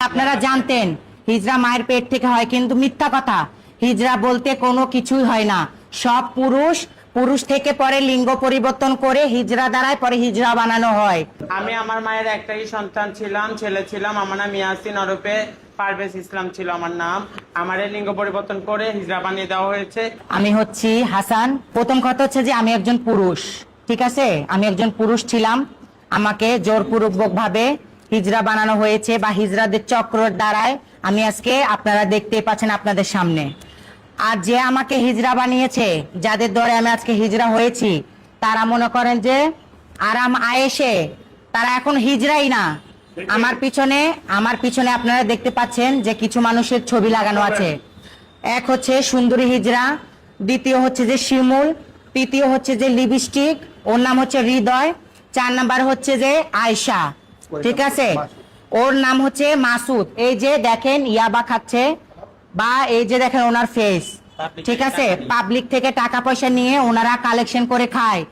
আপনারা জানতেন হিজরা মায়ের পেট থেকে হয়, কিন্তু মিথ্যা কথা। হিজরা বলতে কোনো কিছুই হয় না। সব পুরুষ থেকে পরে লিঙ্গ পরিবর্তন করে হিজরা দ্বারায় পরে হিজরা বানানো হয়। আমি আমার মায়ের একটাই সন্তান ছিলাম, ছেলে ছিলাম। আমার নাম ইয়াসিন ওরফে পারভেজ ইসলাম ছিল আমার নাম। আমার লিঙ্গ পরিবর্তন করে হিজরা বানিয়ে দেওয়া হয়েছে। আমি হচ্ছি হাসান। প্রথম কথা হচ্ছে যে আমি একজন পুরুষ, ঠিক আছে? আমি একজন পুরুষ ছিলাম, আমাকে জোরপূর্বক ভাবে হিজরা বানানো হয়েছে বা হিজরাদের চক্রের দ্বারায় আমি আজকে আপনারা দেখতে পাচ্ছেন আপনাদের সামনে। আর যে আমাকে হিজরা বানিয়েছে, যাদের দ্বারা আমি আজকে হিজরা হয়েছি, তারা মনে করেন যে আরাম আয়েশে তারা এখন হিজরাই না। আমার পিছনে আপনারা দেখতে পাচ্ছেন যে কিছু মানুষের ছবি লাগানো আছে। এক হচ্ছে সুন্দরী হিজরা, দ্বিতীয় হচ্ছে যে শিমুল, তৃতীয় হচ্ছে যে লিপস্টিক, ওর নাম হচ্ছে হৃদয়, 4 নাম্বার হচ্ছে যে আয়শা, ঠিক আছে? ওর নাম হচ্ছে মাসুদ। এই যে দেখেন ইয়াবা খাচ্ছে, বা এই যে দেখেন ওনার ফেস, ঠিক আছে? পাবলিক থেকে টাকা পয়সা নিয়ে ওনারা কালেকশন করে খায়।